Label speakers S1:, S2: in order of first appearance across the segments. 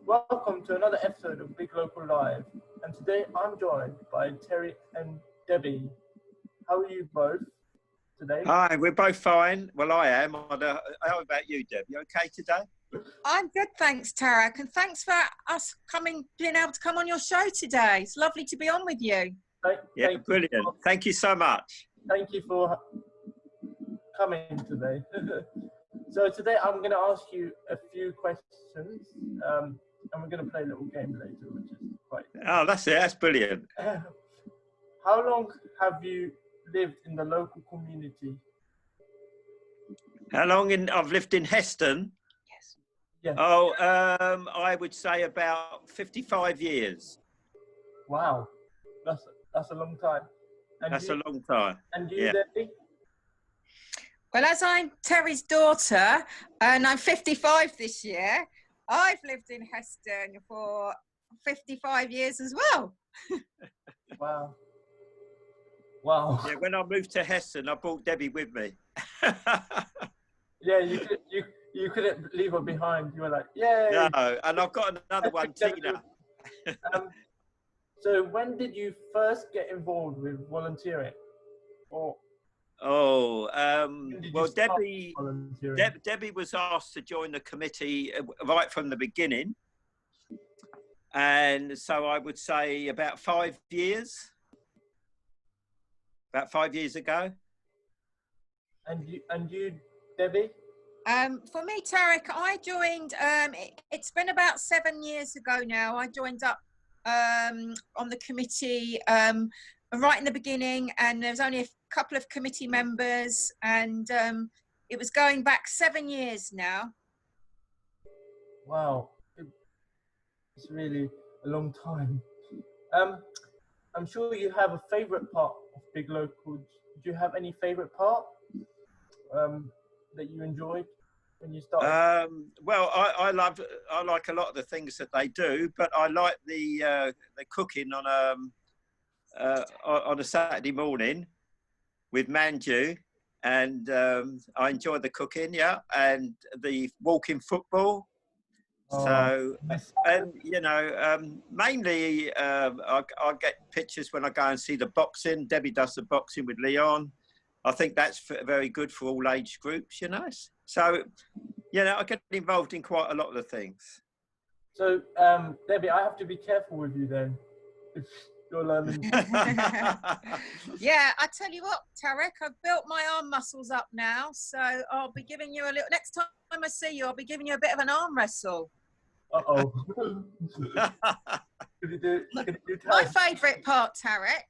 S1: Welcome to another episode of Big Local Live. And today I'm joined by Terry and Debbie. How are you both today?
S2: Hi, we're both fine. Well, I am. How about you, Deb? You okay today?
S3: I'm good, thanks, Tarek, and thanks for being able to come on your show today. It's lovely to be on with you.
S1: Thank
S2: brilliant. Thank you so much.
S1: Thank you for coming today. So today I'm going to ask you a few questions, and we're going to play a little game later, which is quite...
S2: Oh, that's it. That's brilliant.
S1: How long have you lived in the local community?
S2: How long I've lived in Heston?
S3: Yes.
S1: Yeah.
S2: Oh, I would say about 55 years.
S1: Wow, that's a long time. And
S2: That's a long time.
S1: And you,
S2: Yeah.
S1: Debbie?
S3: Well, as I'm Terry's daughter, and I'm 55 this year, I've lived in Heston for 55 years as well.
S1: Wow. Wow.
S2: Yeah, when I moved to Heston, I brought Debbie with me.
S1: Yeah, you couldn't leave her behind. You were like, yay.
S2: No, and I've got another one, Tina.
S1: So when did you first get involved with volunteering? Or
S2: well, Debbie was asked to join the committee right from the beginning. And so I would say about 5 years. About 5 years ago.
S1: And you, Debbie?
S3: For me, Tarek, I joined, it's been about 7 years ago now. I joined up on the committee right in the beginning, and there was only a couple of committee members, and it was going back 7 years now.
S1: Wow, it's really a long time. I'm sure you have a favorite part of Big Local. Do you have any favorite part that you enjoyed when you started?
S2: Well, I like a lot of the things that they do, but I like the cooking on a Saturday morning with Manju, and I enjoy the cooking, yeah, and the walking football. So, and you know, mainly I get pictures when I go and see the boxing. Debbie does the boxing with Leon. I think that's very good for all age groups, you know. So, you know, I get involved in quite a lot of the things.
S1: So, Debbie, I have to be careful with you then. If you're learning.
S3: Yeah, I tell you what, Tarek, I've built my arm muscles up now, so I'll be giving you a little. Next time I see you, I'll be giving you a bit of an arm wrestle.
S1: Uh-oh.
S3: My favourite part, Tarek,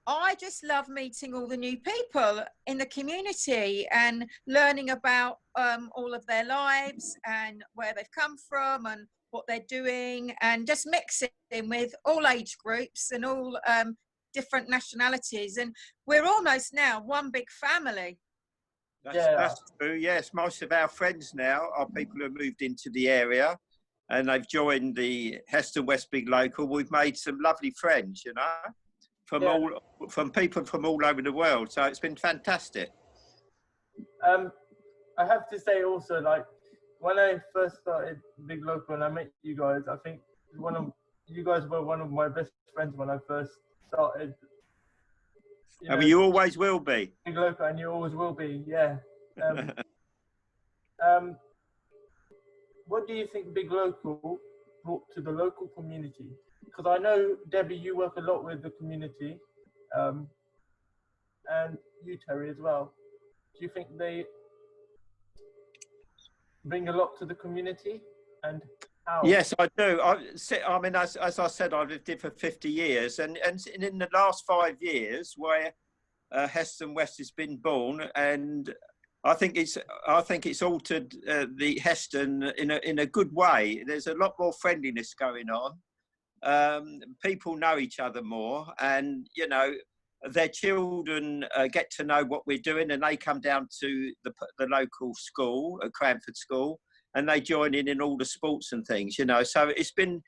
S3: I just love meeting all the new people in the community and learning about all of their lives and where they've come from and what they're doing, and just mixing with all age groups and all different nationalities. And we're almost now one big family.
S2: That's true, yes. Most of our friends now are people who have moved into the area and they've joined the Heston West Big Local. We've made some lovely friends, you know, from people from all over the world. So it's been fantastic.
S1: I have to say also, like, when I first started Big Local and I met you guys, I think you guys were one of my best friends when I first started.
S2: I mean, you always will be.
S1: Big Local, and you always will be, yeah. What do you think Big Local brought to the local community? Because I know, Debbie, you work a lot with the community, and you, Terry, as well. Do you think they bring a lot to the community, and how?
S2: Yes, I do. I mean, as I said, I've lived here for 50 years, and in the last 5 years, where Heston West has been born, and I think it's altered the Heston in a good way. There's a lot more friendliness going on. People know each other more, and you know, their children get to know what we're doing, and they come down to the local school, Cranford School, and they join in all the sports and things, you know. So it's been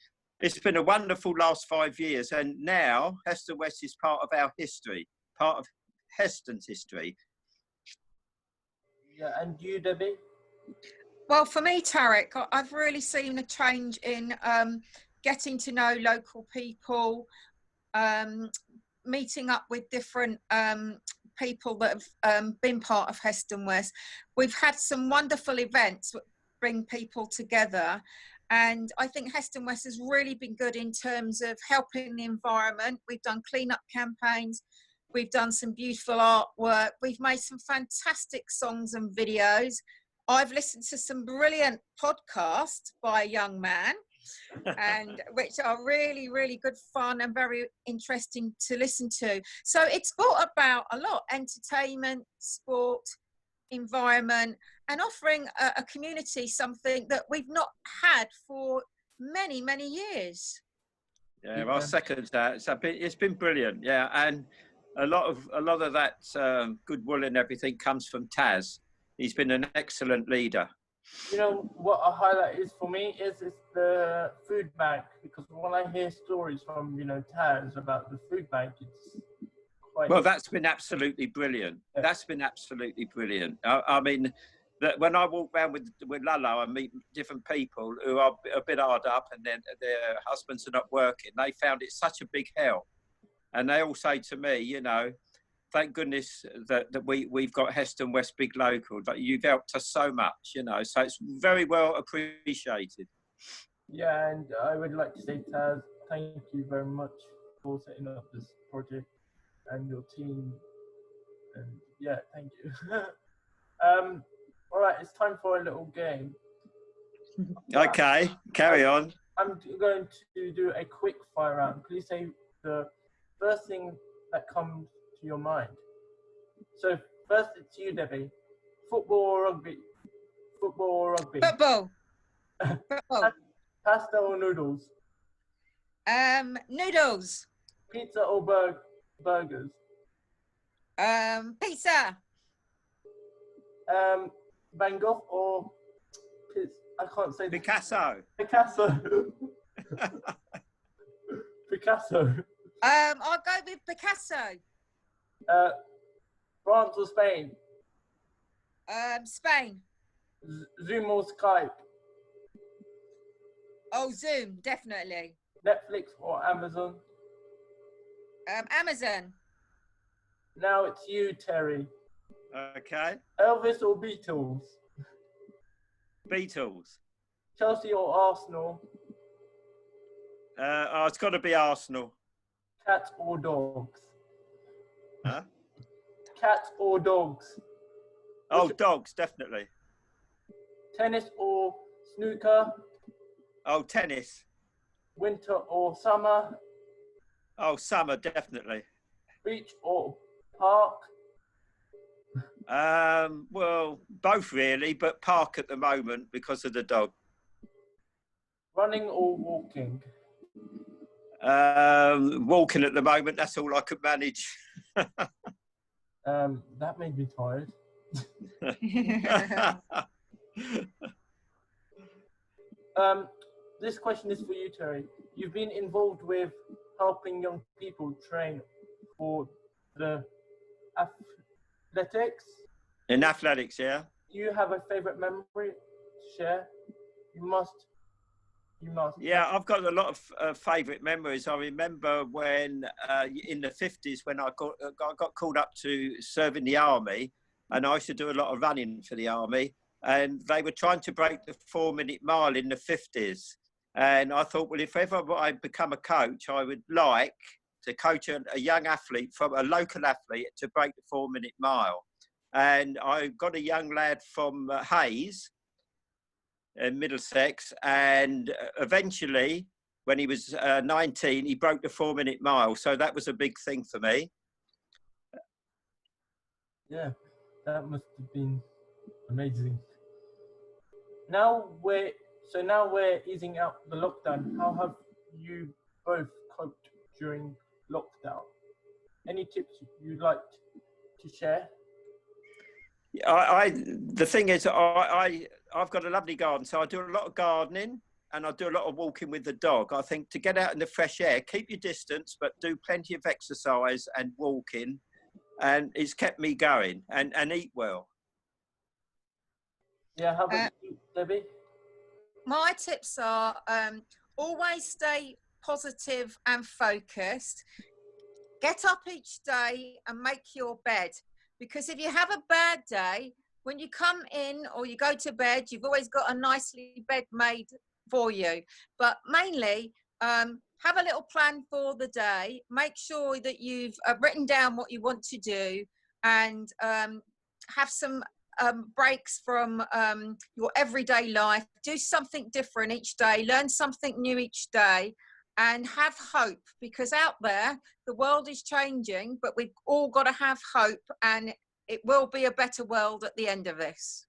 S2: a wonderful last 5 years, and now Heston West is part of our history, part of Heston's history.
S1: Yeah, and you, Debbie?
S3: Well, for me, Tarek, I've really seen a change in getting to know local people, meeting up with different people that have been part of Heston West. We've had some wonderful events that bring people together. And I think Heston West has really been good in terms of helping the environment. We've done cleanup campaigns. We've done some beautiful artwork. We've made some fantastic songs and videos. I've listened to some brilliant podcasts by a young man, and which are really, really good fun and very interesting to listen to. So it's brought about a lot: entertainment, sport, environment, and offering a community something that we've not had for many, many years.
S2: Yeah, I'll second that. It's been brilliant. Yeah, and a lot of that goodwill and everything comes from Taz. He's been an excellent leader.
S1: You know what a highlight is for me is the food bank, because when I hear stories from Taz about the food bank, it's quite.
S2: Well, that's been absolutely brilliant. Yeah. That's been absolutely brilliant. I mean, that when I walk around with Lalo and meet different people who are a bit hard up and then their husbands are not working, they found it such a big help, and they all say to me, thank goodness that we've got Heston West Big Local. That you've helped us so much, So it's very well appreciated.
S1: Yeah, and I would like to say, Taz, thank you very much for setting up this project and your team. And yeah, thank you. All right, it's time for a little game.
S2: Okay, carry on.
S1: I'm going to do a quick fire round. Please say the first thing that comes to your mind. So first, it's you, Debbie. Football or rugby? Football or rugby?
S3: Football. Football.
S1: Pasta or noodles?
S3: Noodles.
S1: Pizza or burgers?
S3: Pizza.
S1: Van Gogh or I can't say
S2: Picasso.
S1: Picasso. Picasso.
S3: I'll go with Picasso.
S1: France or Spain?
S3: Spain.
S1: Zoom or Skype?
S3: Oh, Zoom, definitely.
S1: Netflix or Amazon?
S3: Amazon.
S1: Now it's you, Terry.
S2: Okay.
S1: Elvis or Beatles?
S2: Beatles.
S1: Chelsea or Arsenal?
S2: It's got to be Arsenal.
S1: Cats or dogs?
S2: Huh?
S1: Cats or dogs?
S2: Oh, dogs, definitely.
S1: Tennis or snooker?
S2: Oh, tennis.
S1: Winter or summer?
S2: Oh, summer, definitely.
S1: Beach or park?
S2: Well, both really, but park at the moment because of the dog.
S1: Running or walking?
S2: Walking at the moment, that's all I could manage.
S1: That made me tired. This question is for you, Terry. You've been involved with helping young people train for the athletics.
S2: In athletics, yeah.
S1: Do you have a favorite memory to share? You must.
S2: Yeah, I've got a lot of favourite memories. I remember when in the 50s when I got called up to serve in the army, and I used to do a lot of running for the army, and they were trying to break the 4-minute mile in the 50s. And I thought, well, if ever I become a coach, I would like to coach a young athlete, from a local athlete, to break the 4-minute mile. And I got a young lad from Hayes in Middlesex, and eventually, when he was 19, he broke the 4-minute mile. So that was a big thing for me.
S1: Yeah, that must have been amazing. Now we're easing out the lockdown. How have you both coped during lockdown? Any tips you'd like to share?
S2: The thing is, I've got a lovely garden, so I do a lot of gardening and I do a lot of walking with the dog. I think to get out in the fresh air, keep your distance, but do plenty of exercise and walking, and it's kept me going, and eat well.
S1: Yeah, how about you, Debbie?
S3: My tips are always stay positive and focused. Get up each day and make your bed, because if you have a bad day, when you come in or you go to bed, you've always got a nicely bed made for you. But mainly, have a little plan for the day. Make sure that you've written down what you want to do, and have some breaks from your everyday life. Do something different each day. Learn something new each day, and have hope, because out there the world is changing, but we've all got to have hope, and it will be a better world at the end of this.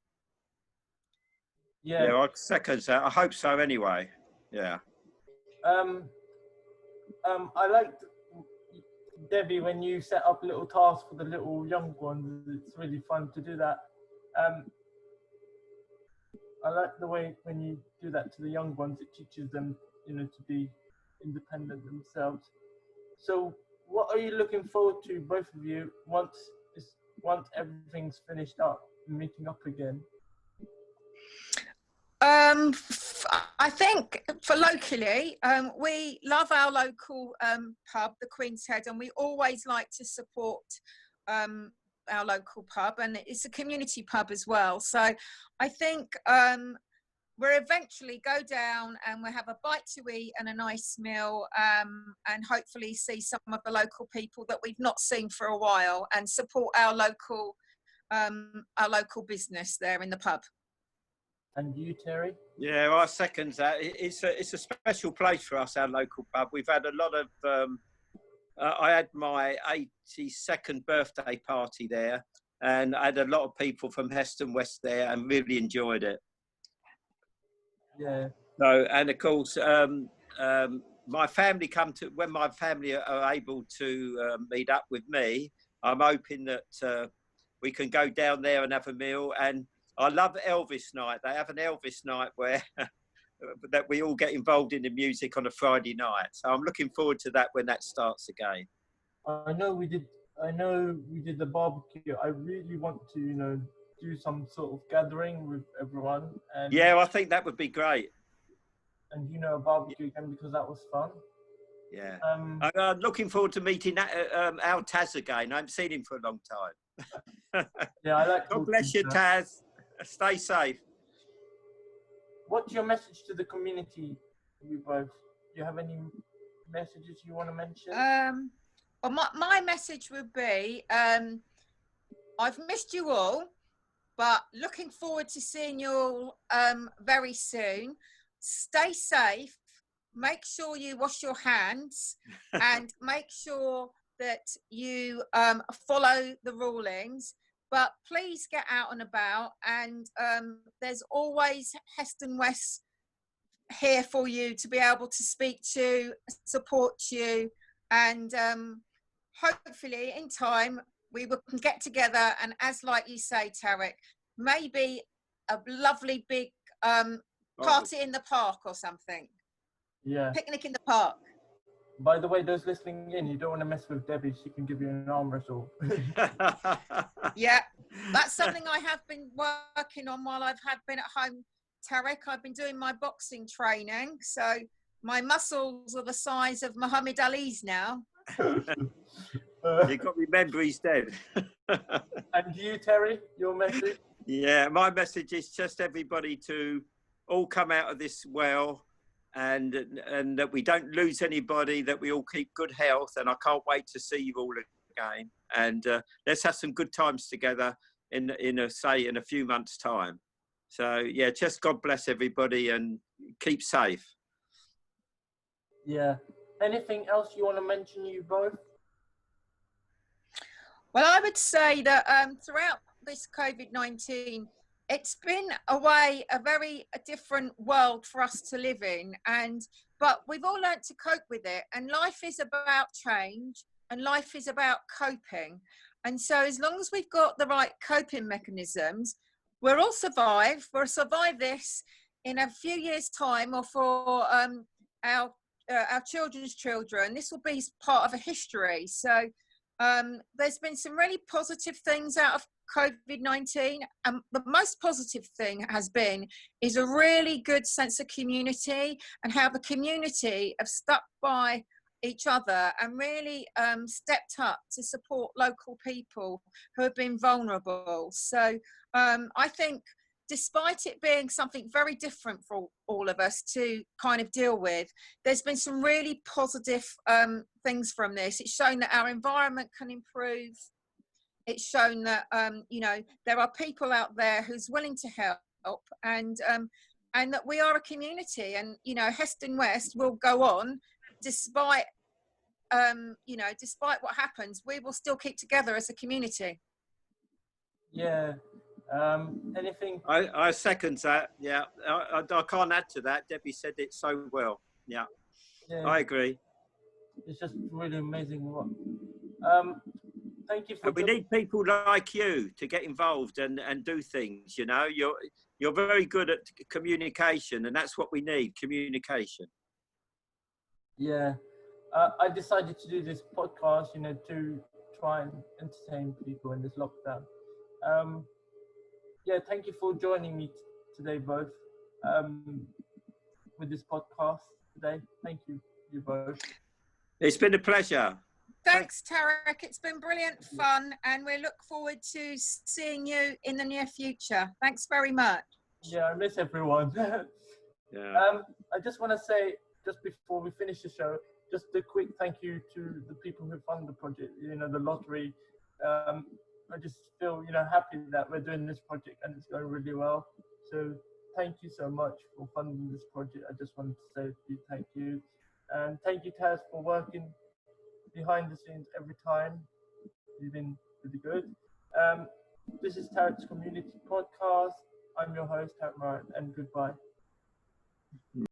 S2: Yeah, I second that. I hope so anyway. Yeah.
S1: I liked, Debbie, when you set up little tasks for the little young ones. It's really fun to do that. I like the way when you do that to the young ones, it teaches them, to be independent themselves. So what are you looking forward to, both of you, once everything's finished up, meeting up again?
S3: I think for locally, we love our local pub, the Queen's Head, and we always like to support our local pub, and it's a community pub as well. So I think we'll eventually go down and we'll have a bite to eat and a nice meal, and hopefully see some of the local people that we've not seen for a while, and support our local business there in the pub.
S1: And you, Terry?
S2: Yeah, I second that. It's a special place for us, our local pub. We've had a lot of. I had my 82nd birthday party there, and I had a lot of people from Heston West there, and really enjoyed it.
S1: Yeah.
S2: So, and of course, my family when my family are able to meet up with me, I'm hoping that we can go down there and have a meal. And I love Elvis night. They have an Elvis night where that we all get involved in the music on a Friday night. So I'm looking forward to that when that starts again.
S1: I know we did the barbecue. I really want to, do some sort of gathering with everyone. And
S2: yeah, I think that would be great.
S1: And a barbecue again, because that was fun.
S2: Yeah. I'm looking forward to meeting our Taz again. I haven't seen him for a long time.
S1: Yeah, I like.
S2: God bless you, Taz. Stay safe.
S1: What's your message to the community, you both? Do you have any messages you want to mention?
S3: Well, my message would be, I've missed you all, but looking forward to seeing you all very soon. Stay safe. Make sure you wash your hands and make sure that you follow the rulings. But please get out and about, and there's always Heston West here for you to be able to speak to, support you, and hopefully in time we can get together and, as like you say, Tarek, maybe a lovely big party in the park or something.
S1: Yeah.
S3: Picnic in the park.
S1: By the way, those listening in, you don't want to mess with Debbie. She can give you an arm wrestle.
S3: Yeah, that's something I have been working on while I've been at home, Tarek. I've been doing my boxing training, so my muscles are the size of Muhammad Ali's now.
S2: You've got to remember he's dead.
S1: And you, Terry, your message?
S2: Yeah, my message is just everybody to all come out of this well, and that we don't lose anybody, that we all keep good health, and I can't wait to see you all again. And let's have some good times together in a few months' time. So yeah, just God bless everybody and keep safe.
S1: Yeah. Anything else you want to mention, you both?
S3: Well, I would say that throughout this COVID-19, it's been a very different world for us to live in, but we've all learned to cope with it. And life is about change, and life is about coping. And so, as long as we've got the right coping mechanisms, we'll all survive. We'll survive this in a few years' time, or for our children's children. This will be part of a history. So there's been some really positive things out of COVID-19, the most positive thing is a really good sense of community, and how the community have stuck by each other and really stepped up to support local people who have been vulnerable. So I think, despite it being something very different for all of us to kind of deal with, there's been some really positive things from this. It's shown that our environment can improve. It's shown that, you know, there are people out there who's willing to help, and that we are a community. And, you know, Heston West will go on despite, you know, despite what happens, we will still keep together as a community.
S1: Yeah. Anything?
S2: I second that. Yeah, I can't add to that. Debbie said it so well. Yeah, I agree.
S1: It's just really amazing. Thank you for.
S2: And we need people like you to get involved and do things. You know, you're very good at communication, and that's what we need: communication.
S1: Yeah, I decided to do this podcast, you know, to try and entertain people in this lockdown. Yeah, thank you for joining me today, both, with this podcast today. Thank you, you both.
S2: It's been a pleasure.
S3: Thanks, Tarek. It's been brilliant fun, and we look forward to seeing you in the near future. Thanks very much.
S1: Yeah, I miss everyone.
S2: Yeah.
S1: I just want to say, just before we finish the show, just a quick thank you to the people who fund the project, you know, the lottery. I just feel, you know, happy that we're doing this project and it's going really well. So thank you so much for funding this project. I just wanted to say a big thank you. And thank you, Taz, for working behind the scenes every time. You've been really good. This is Tarek's Community Podcast. I'm your host, Tarek Mrad, and goodbye.